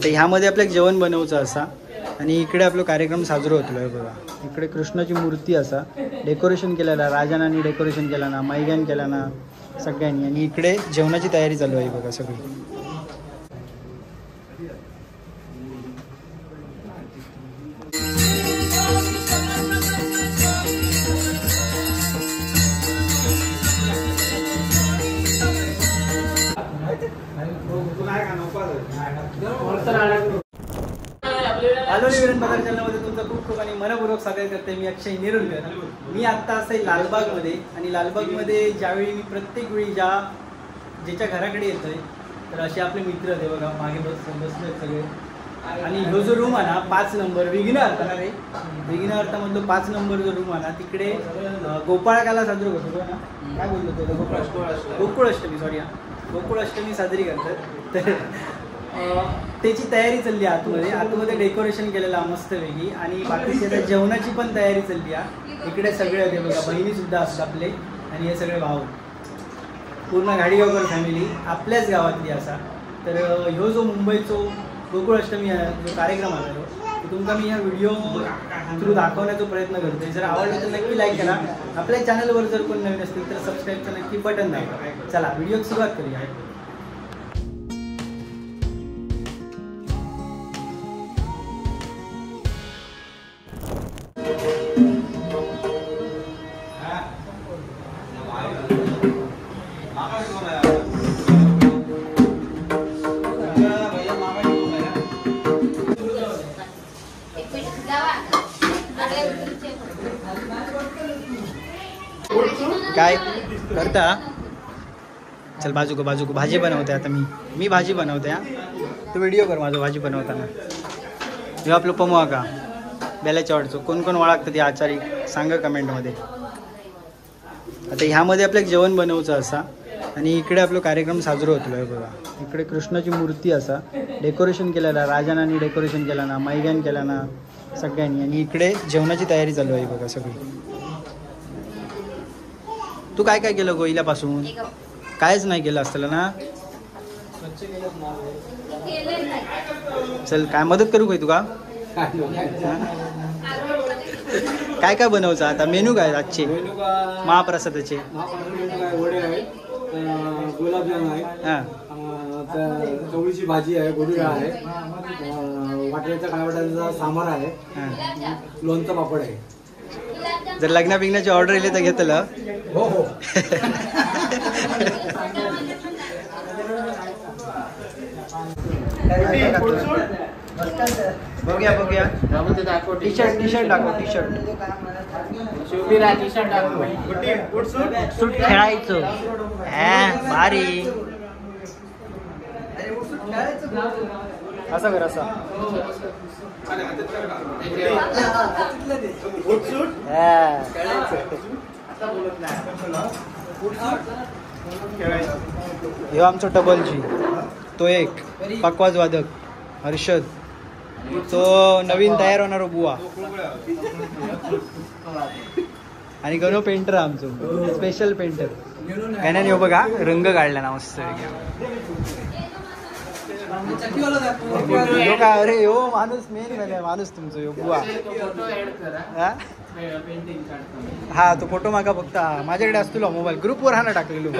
आता ह्यामध्ये आपल्याला जेवण बनवचं असा आणि इकडे आपला कार्यक्रम साजरा होतो आहे बघा. इकडे कृष्णाची मूर्ती असा डेकोरेशन केलेला, राजानानी डेकोरेशन केला ना, मैग्यान केला ना सगळ्यांनी. आणि इकडे जेवणाची तयारी चालू आहे बघा सगळी. आलोली विरण पगार चॅनलमध्ये तुमचं खूप खूप आणि मनपूर्वक स्वागत करते. मी अक्षय निरुलकर. मी आत्ता असते लालबागमध्ये आणि लालबागमध्ये ज्यावेळी मी प्रत्येक वेळी ज्याच्या घराकडे येतोय तर असे आपले मित्र होते बघा मागे बसले सगळे. आणि ह्यो जो रूम आहे ना 5 नंबर विघ्न अर्थ ना रे विघ्न अर्थामधलो 5 नंबर जो रूम आहे ना तिकडे गोपाळकाला साजरा करतो ना. काय बोललो तो गोकुळाष्टमी सॉरी गोकुळाष्टमी साजरी करतात. तर त्याची तयारी चालली आहे आतमध्ये डेकोरेशन केलेलं आहे मस्त वेगळी. आणि बाकीची आता जेवणाची पण तयारी चालली आहे. इकडे सगळे होते बघा, बहिणीसुद्धा असतात आपले आणि हे सगळे भाऊ, पूर्ण गाडीगावकर फॅमिली आपल्याच गावातली असा. तर ह्यो जो मुंबईचो गोकुळाष्टमी जो कार्यक्रम आहे तो तुमका मी ह्या व्हिडिओ थ्रू दाखवण्याचा प्रयत्न करतोय. जर आवडलं तर नक्की लाईक करा. आपल्या चॅनलवर जर कोण नवीन असतील तर सबस्क्राईबचं नक्की बटन दाखवा. चला व्हिडिओ सुरुवात करूया. काय करता? चल बाजू को भाजी बनवते. आता मी भाजी बनवते. हा तू व्हिडिओ कर माझं भाजी बनवताना. ह्यो आपलं पमवा का बेल्याच्या वाटचं कोण ओळखतं ते आचारी सांगा कमेंटमध्ये. आता ह्यामध्ये आपल्याला जेवण बनवचं असा आणि इकडे आपला कार्यक्रम साजरा होतो आहे बघा. इकडे कृष्णाची मूर्ती असा डेकोरेशन केलेला, राजानानी डेकोरेशन केला ना, मैग्यान केला ना सगळ्यांनी. आणि इकडे जेवणाची तयारी चालू आहे बघा सगळी. तू काय काय केलं गोईल्यापासून? कायच नाही केलं असतं ना. चल काय मदत करू काय तुका? काय काय बनवायचं आता? मेनू काय आजचे महाप्रसादाचे? गुलाबजाम आहे, चवळीची भाजी आहे, गोडीळा आहे, वाटण्याचा काळवटाचा सांबार आहे, लोणचं पापड आहे. जर लग्ना बिग्नाची ऑर्डर येईल तर घेतलं. हो हो. बघूया टी शर्ट दाखव. सूट खेळायचं भारी असं कर असा. ह्यो आमचा टबलजी, तो एक पकवाज वादक हर्षद, तो नवीन तयार होणारा बुवा. आणि गणो पेंटर आमचं स्पेशल पेंटर. गाण्याने हो बघा रंग काढला ना मस्त. अरे हो माणूस मेन झालाय माणूस तुमचं यो बुवा. हा तो फोटो मागा फक्त माझ्याकडे असतो मोबाईल ग्रुपवर हा ना टाकलेलो.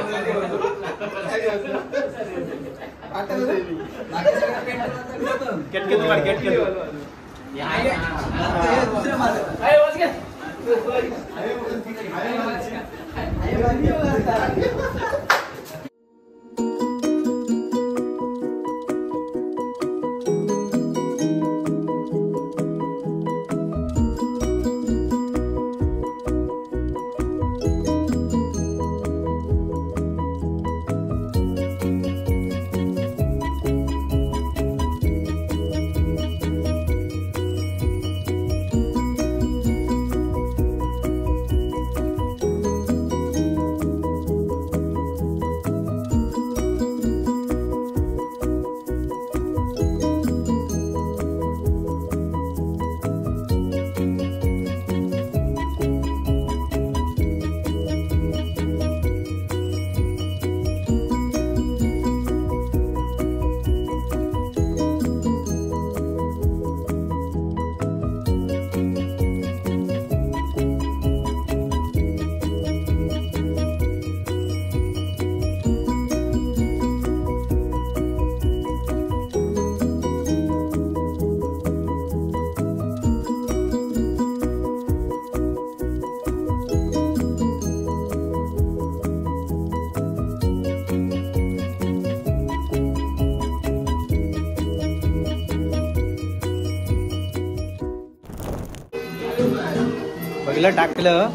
बघलं टाकलं.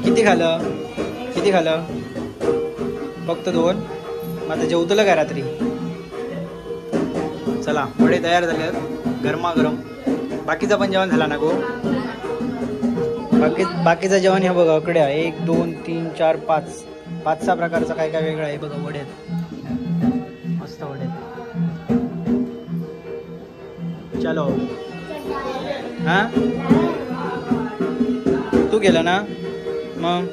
किती खालं फक्त 2. मग आता जेवतलं काय रात्री? चला वडे तयार झाले गरमागरम. बाकीचं पण जेवण झाला ना गो? बाकीचं जेवण हे बघा इकडे 1 2 3 4 5 5-6 प्रकारचा काय काय वेगळं आहे बघा. वडे मस्त वडे. चलो हा तू केलं ना मग?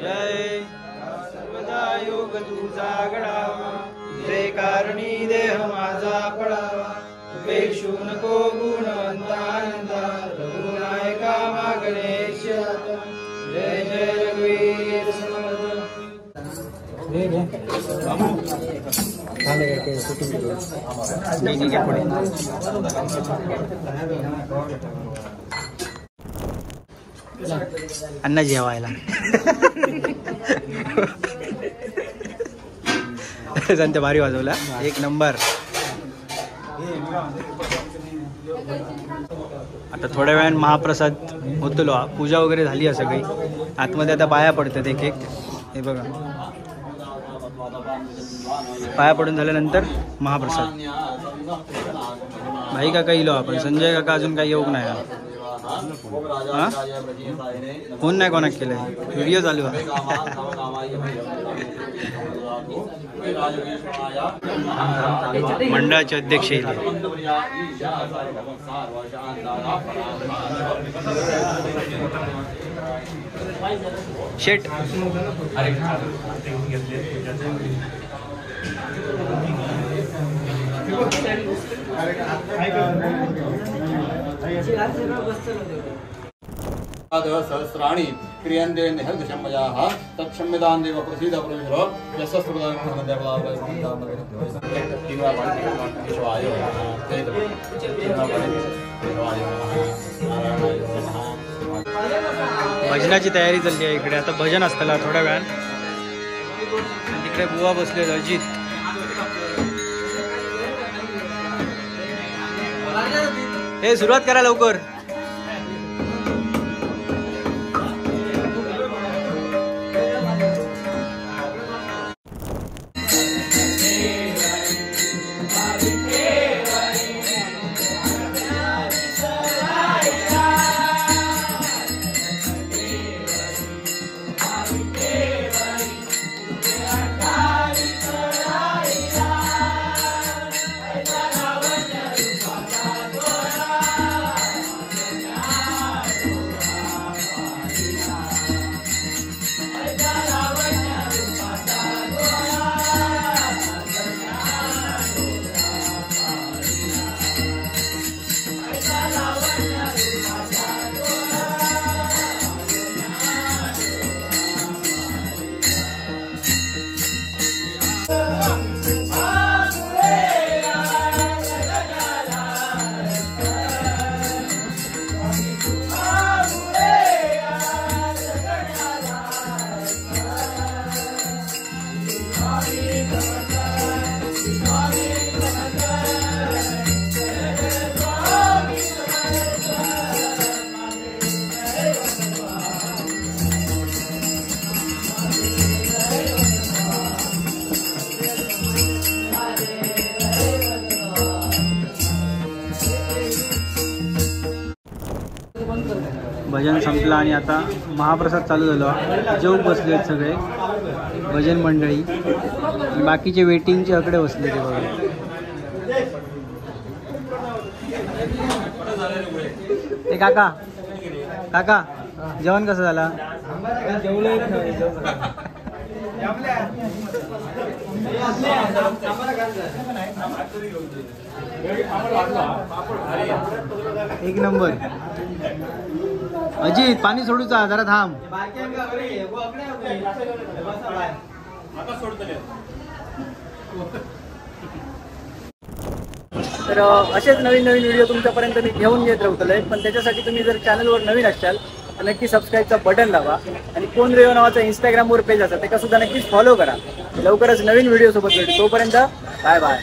जय सर्वदा योग तुझा घडावा, जे कारणी देह माझा पडावा, उपेक्षू नको गुणवंतानंदा, रघुनायका मागणेश. जय जय रघुवीर समर्थ. अन्न जेवायला संत भारी वाजवला, 1 नंबर. आता थोड्या वेळाने महाप्रसाद होतलो, पूजा वगैरे झाली आहे सगळी. आतमध्ये आता पाया पडतात एक एक. हे बघा, पाया पडून झाल्यानंतर महाप्रसाद. भाई काका इलो आपण, संजय काका अजून काही येऊक नाही. हा फोन नाही कोणाक केलाय, व्हिडिओ चालू आहे. मंडळाचे अध्यक्ष शेट. सहस्राणि क्रियन्ते निहर्दशम्मयाः तत्क्षम्यतां देव प्रसीद प्रविशो यशस्त्रदानं भजनाची तयारी चालली आहे इकडे. आता भजन असताना थोड्या वेळात. तिकडे बुवा बसले अजित. हे सुरुवात करा लवकर. संपला आणि आता महाप्रसाद चालू झाला. जेव बसले आहेत सगळे भजन मंडळी आणि बाकीचे वेटिंगचे आकडे बसले ते बघा. ए काका काका जेवण कसं झाला? एक नंबर. अजित पाणी सोडूचा जरा थांब. तर असेच नवीन नवीन व्हिडिओ तुमच्यापर्यंत मी घेऊन येत राहतोय. पण त्याच्यासाठी तुम्ही जर चॅनलवर नवीन असाल तर नक्की सबस्क्राईबचं बटन दाबा आणि कोण रेव नावाचं इंस्टाग्रामवर पेज असतं ते सुद्धा नक्कीच फॉलो करा. लवकरच नवीन व्हिडिओ सोबत भेटू. तोपर्यंत बाय बाय.